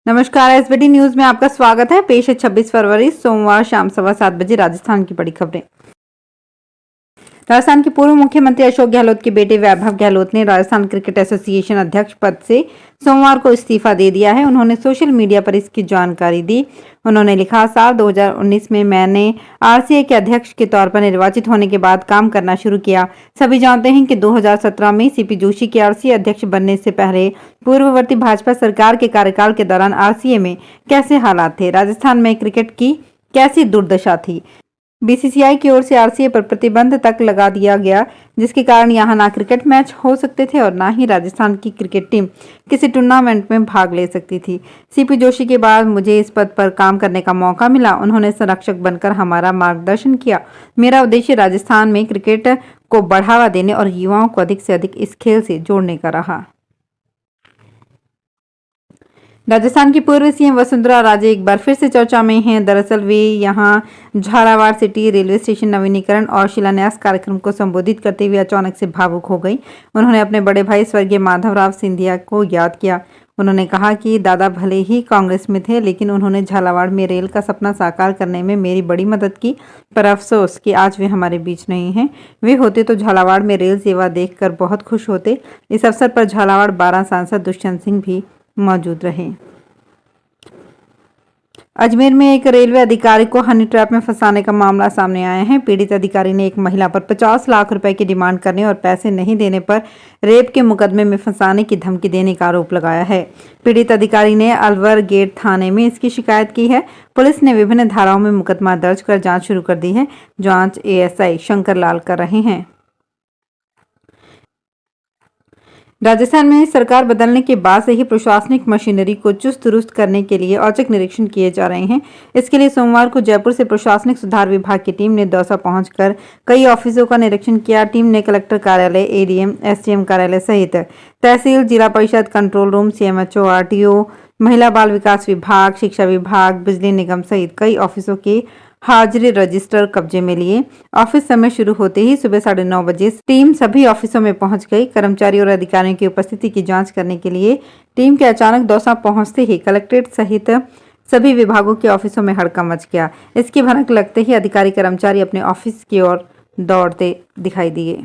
नमस्कार, SBT news में आपका स्वागत है। पेश है 26 फरवरी सोमवार शाम 7:15 बजे राजस्थान की बड़ी खबरें। राजस्थान के पूर्व मुख्यमंत्री अशोक गहलोत के बेटे वैभव गहलोत ने राजस्थान क्रिकेट एसोसिएशन अध्यक्ष पद से सोमवार को इस्तीफा दे दिया है। उन्होंने सोशल मीडिया पर इसकी जानकारी दी। उन्होंने लिखा, साल 2019 में मैंने आरसीए के अध्यक्ष के तौर पर निर्वाचित होने के बाद काम करना शुरू किया। सभी जानते हैं कि 2017 में सीपी जोशी के आरसीए अध्यक्ष बनने से पहले पूर्ववर्ती भाजपा सरकार के कार्यकाल के दौरान आरसीए में कैसे हालात थे, राजस्थान में क्रिकेट की कैसी दुर्दशा थी। बीसीसीआई की ओर से आरसीए पर प्रतिबंध तक लगा दिया गया, जिसके कारण यहां ना क्रिकेट मैच हो सकते थे और ना ही राजस्थान की क्रिकेट टीम किसी टूर्नामेंट में भाग ले सकती थी। सीपी जोशी के बाद मुझे इस पद पर काम करने का मौका मिला। उन्होंने संरक्षक बनकर हमारा मार्गदर्शन किया। मेरा उद्देश्य राजस्थान में क्रिकेट को बढ़ावा देने और युवाओं को अधिक से अधिक इस खेल से जोड़ने का रहा। राजस्थान की पूर्व सीएम वसुंधरा राजे एक बार फिर से चर्चा में हैं। दरअसल वे यहां झालावाड़ सिटी रेलवे स्टेशन नवीनीकरण और शिलान्यास कार्यक्रम को संबोधित करते हुए अचानक से भावुक हो गई। उन्होंने अपने बड़े भाई स्वर्गीय माधवराव सिंधिया को याद किया। उन्होंने कहा कि दादा भले ही कांग्रेस में थे, लेकिन उन्होंने झालावाड़ में रेल का सपना साकार करने में मेरी बड़ी मदद की। पर अफसोस कि आज वे हमारे बीच नहीं हैं। वे होते तो झालावाड़ में रेल सेवा देखकर बहुत खुश होते। इस अवसर पर झालावाड़ 12 सांसद दुष्यंत सिंह भी मौजूद रहे। अजमेर में एक रेलवे अधिकारी को हनी ट्रैप में फंसाने का मामला सामने आया है। पीड़ित अधिकारी ने एक महिला पर 50 लाख रुपए की डिमांड करने और पैसे नहीं देने पर रेप के मुकदमे में फंसाने की धमकी देने का आरोप लगाया है। पीड़ित अधिकारी ने अलवर गेट थाने में इसकी शिकायत की है। पुलिस ने विभिन्न धाराओं में मुकदमा दर्ज कर जांच शुरू कर दी है। जांच एएसआई शंकर लाल कर रहे हैं। राजस्थान में सरकार बदलने के बाद से ही प्रशासनिक मशीनरी को चुस्त दुरुस्त करने के लिए औचक निरीक्षण किए जा रहे हैं। इसके लिए सोमवार को जयपुर से प्रशासनिक सुधार विभाग की टीम ने दौसा पहुंचकर कई ऑफिसों का निरीक्षण किया। टीम ने कलेक्टर कार्यालय, एडीएम, एसडीएम कार्यालय सहित तहसील, जिला परिषद कंट्रोल रूम, सीएमएचओ, आरटीओ, महिला बाल विकास विभाग, शिक्षा विभाग, बिजली निगम सहित कई ऑफिसों के हाजिरी रजिस्टर कब्जे में लिए। ऑफिस समय शुरू होते ही सुबह 9:30 बजे टीम सभी ऑफिसों में पहुंच गई। कर्मचारी और अधिकारियों की उपस्थिति की जांच करने के लिए टीम के अचानक दौसा पहुंचते ही कलेक्ट्रेट सहित सभी विभागों के ऑफिसों में हड़कंप मच गया। इसकी भनक लगते ही अधिकारी कर्मचारी अपने ऑफिस की ओर दौड़ते दिखाई दिए।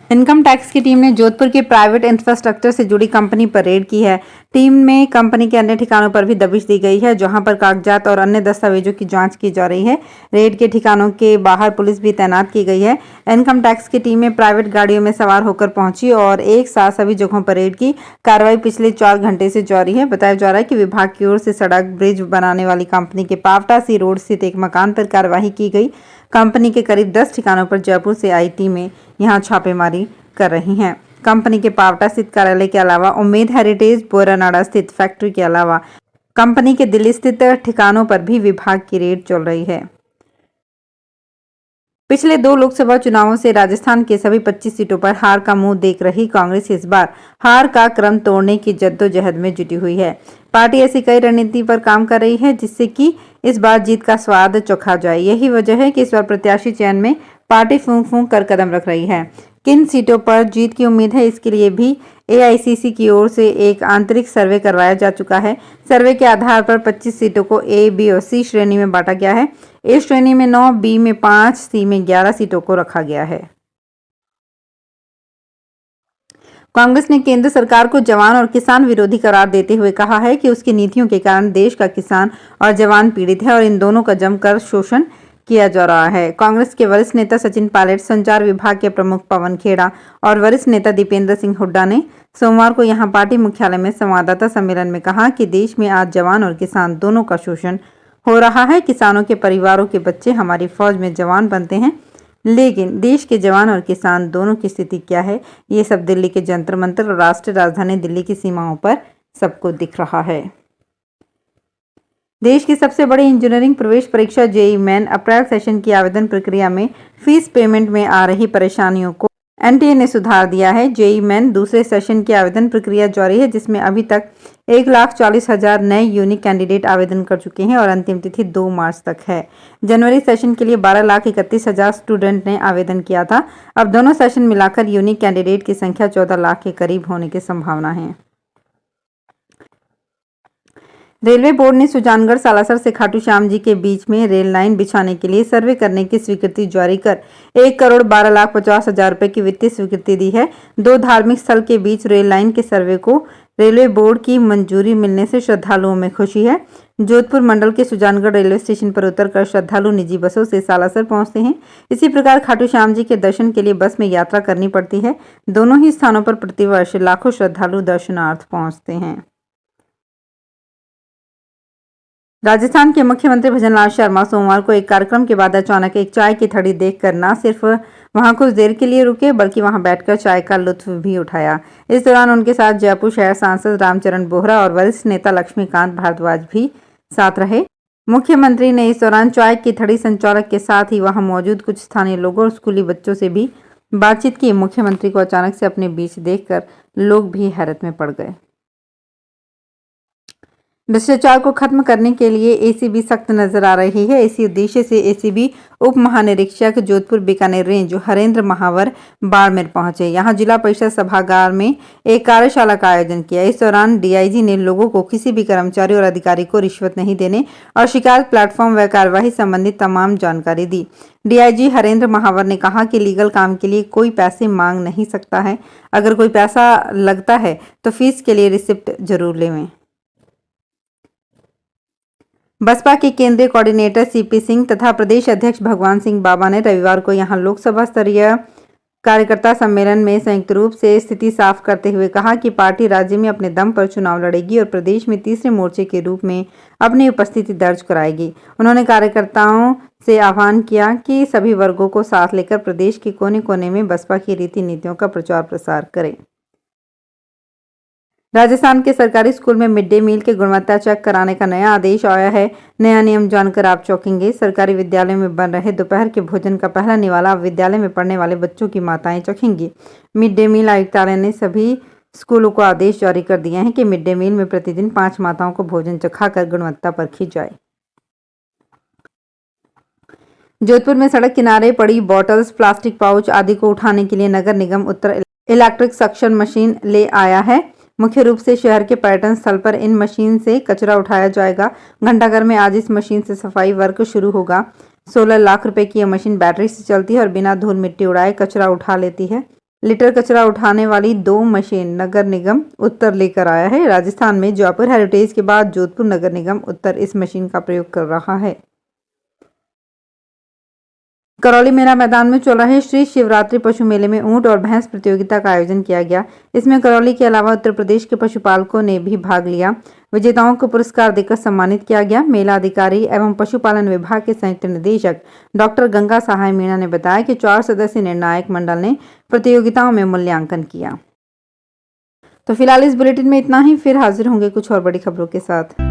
इनकम टैक्स की टीम ने जोधपुर के प्राइवेट इंफ्रास्ट्रक्चर से जुड़ी कंपनी पर रेड की है। टीम में कंपनी के अन्य ठिकानों पर भी दबिश दी गई है, जहां पर कागजात और अन्य दस्तावेजों की जांच की जा रही है। रेड के ठिकानों के बाहर पुलिस भी तैनात की गई है। इनकम टैक्स की टीम में प्राइवेट गाड़ियों में सवार होकर पहुंची और एक साथ सभी जगहों पर रेड की। कार्रवाई पिछले 4 घंटे से जारी है। बताया जा रहा है कि विभाग की ओर से सड़क ब्रिज बनाने वाली कंपनी के पावटा सी रोड स्थित एक मकान पर कार्रवाई की गई। कंपनी के करीब 10 ठिकानों पर जयपुर से आई टीमें यहां छापेमारी कर रही हैं। कंपनी के पावटा स्थित कार्यालय के अलावा उम्मेद हेरिटेज, बोरानाड़ा स्थित फैक्ट्री के अलावा कंपनी के दिल्ली स्थित ठिकानों पर भी विभाग की रेड चल रही है। पिछले 2 लोकसभा चुनावों से राजस्थान के सभी 25 सीटों पर हार का मुंह देख रही कांग्रेस इस बार हार का क्रम तोड़ने की जद्दोजहद में जुटी हुई है। पार्टी ऐसी कई रणनीति पर काम कर रही है जिससे कि इस बार जीत का स्वाद चखा जाए। यही वजह है कि इस बार प्रत्याशी चयन में पार्टी फूंक फूंक कर कदम रख रही है। किन सीटों पर जीत की उम्मीद है, इसके लिए भी एआईसीसी की ओर से एक आंतरिक सर्वे करवाया जा चुका है। सर्वे के आधार पर 25 सीटों को ए, बी और सी श्रेणी में बांटा गया है। ए श्रेणी में 9, बी में 5, सी में 11 सीटों को रखा गया है। कांग्रेस ने केंद्र सरकार को जवान और किसान विरोधी करार देते हुए कहा है कि उसकी नीतियों के कारण देश का किसान और जवान पीड़ित है और इन दोनों का जमकर शोषण किया जा रहा है। कांग्रेस के वरिष्ठ नेता सचिन पायलट, संचार विभाग के प्रमुख पवन खेड़ा और वरिष्ठ नेता दीपेंद्र सिंह हुड्डा ने सोमवार को यहां पार्टी मुख्यालय में संवाददाता सम्मेलन में कहा कि देश में आज जवान और किसान दोनों का शोषण हो रहा है। किसानों के परिवारों के बच्चे हमारी फौज में जवान बनते हैं, लेकिन देश के जवान और किसान दोनों की स्थिति क्या है, ये सब दिल्ली के जंतर मंतर और राष्ट्रीय राजधानी दिल्ली की सीमाओं पर सबको दिख रहा है। देश की सबसे बड़ी इंजीनियरिंग प्रवेश परीक्षा जेईई मेन अप्रैल सेशन की आवेदन प्रक्रिया में फीस पेमेंट में आ रही परेशानियों को एनटीए ने सुधार दिया है। जेईई मेन दूसरे सेशन की आवेदन प्रक्रिया जारी है, जिसमें अभी तक 1,40,000 नए यूनिक कैंडिडेट आवेदन कर चुके हैं और अंतिम तिथि 2 मार्च तक है। जनवरी सेशन के लिए 12,31,000 स्टूडेंट ने आवेदन किया था। अब दोनों सेशन मिलाकर यूनिक कैंडिडेट की संख्या 14 लाख के करीब होने की संभावना है। रेलवे बोर्ड ने सुजानगढ़ सालासर से खाटू श्याम जी के बीच में रेल लाइन बिछाने के लिए सर्वे करने की स्वीकृति जारी कर 1,12,50,000 रुपए की वित्तीय स्वीकृति दी है। दो धार्मिक स्थल के बीच रेल लाइन के सर्वे को रेलवे बोर्ड की मंजूरी मिलने से श्रद्धालुओं में खुशी है। जोधपुर मंडल के सुजानगढ़ रेलवे स्टेशन पर उतरकर श्रद्धालु निजी बसों से सालासर पहुंचते हैं। इसी प्रकार खाटू श्याम जी के दर्शन के लिए बस में यात्रा करनी पड़ती है। दोनों ही स्थानों पर प्रतिवर्ष लाखों श्रद्धालु दर्शनार्थ पहुंचते हैं। राजस्थान के मुख्यमंत्री भजनलाल शर्मा सोमवार को एक कार्यक्रम के बाद अचानक एक चाय की थड़ी देखकर न सिर्फ वहां कुछ देर के लिए रुके बल्कि वहां बैठकर चाय का लुत्फ भी उठाया। इस दौरान उनके साथ जयपुर शहर सांसद रामचरण बोहरा और वरिष्ठ नेता लक्ष्मीकांत भारद्वाज भी साथ रहे। मुख्यमंत्री ने इस दौरान चाय की थड़ी संचालक के साथ ही वहां मौजूद कुछ स्थानीय लोगों और स्कूली बच्चों से भी बातचीत की। मुख्यमंत्री को अचानक से अपने बीच देखकर लोग भी हैरत में पड़ गए। भ्रष्टाचार को खत्म करने के लिए एसीबी सख्त नजर आ रही है। इसी उद्देश्य से एसीबी उप महानिरीक्षक जोधपुर बीकानेर रेंज हरेंद्र महावर बाड़मेर पहुंचे। यहां जिला परिषद सभागार में एक कार्यशाला का आयोजन किया। इस दौरान डीआईजी ने लोगों को किसी भी कर्मचारी और अधिकारी को रिश्वत नहीं देने और शिकायत प्लेटफॉर्म व कार्यवाही संबंधी तमाम जानकारी दी। डीआईजी हरेंद्र महावर ने कहा कि लीगल काम के लिए कोई पैसे मांग नहीं सकता है। अगर कोई पैसा लगता है तो फीस के लिए रिसिप्ट जरूर लें। बसपा के केंद्रीय कोऑर्डिनेटर सीपी सिंह तथा प्रदेश अध्यक्ष भगवान सिंह बाबा ने रविवार को यहां लोकसभा स्तरीय कार्यकर्ता सम्मेलन में संयुक्त रूप से स्थिति साफ करते हुए कहा कि पार्टी राज्य में अपने दम पर चुनाव लड़ेगी और प्रदेश में तीसरे मोर्चे के रूप में अपनी उपस्थिति दर्ज कराएगी। उन्होंने कार्यकर्ताओं से आह्वान किया कि सभी वर्गों को साथ लेकर प्रदेश के कोने कोने में बसपा की रीति नीतियों का प्रचार प्रसार करें। राजस्थान के सरकारी स्कूल में मिड डे मील के गुणवत्ता चेक कराने का नया आदेश आया है। नया नियम जानकर आप चौंकेंगे। सरकारी विद्यालयों में बन रहे दोपहर के भोजन का पहला निवाला अब विद्यालय में पढ़ने वाले बच्चों की माताएं चखेंगी। मिड डे मील आयुक्तालय ने सभी स्कूलों को आदेश जारी कर दिए हैं कि मिड डे मील में प्रतिदिन 5 माताओं को भोजन चखाकर गुणवत्ता परखी जाए। जोधपुर में सड़क किनारे पड़ी बॉटल्स, प्लास्टिक पाउच आदि को उठाने के लिए नगर निगम उत्तर इलेक्ट्रिक सक्शन मशीन ले आया है। मुख्य रूप से शहर के पर्यटन स्थल पर इन मशीन से कचरा उठाया जाएगा। घंटाघर में आज इस मशीन से सफाई वर्क शुरू होगा। 16 लाख रुपए की यह मशीन बैटरी से चलती है और बिना धूल मिट्टी उड़ाए कचरा उठा लेती है। लीटर कचरा उठाने वाली 2 मशीन नगर निगम उत्तर लेकर आया है। राजस्थान में जयपुर हेरिटेज के बाद जोधपुर नगर निगम उत्तर इस मशीन का प्रयोग कर रहा है। करौली मेला मैदान में चल रहे श्री शिवरात्रि पशु मेले में ऊंट और भैंस प्रतियोगिता का आयोजन किया गया। इसमें करौली के अलावा उत्तर प्रदेश के पशुपालकों ने भी भाग लिया। विजेताओं को पुरस्कार देकर सम्मानित किया गया। मेला अधिकारी एवं पशुपालन विभाग के संयुक्त निदेशक डॉक्टर गंगा सहाय मीणा ने बताया कि 4 सदस्यीय निर्णायक मंडल ने प्रतियोगिताओं में मूल्यांकन किया। तो फिलहाल इस बुलेटिन में इतना ही। फिर हाजिर होंगे कुछ और बड़ी खबरों के साथ।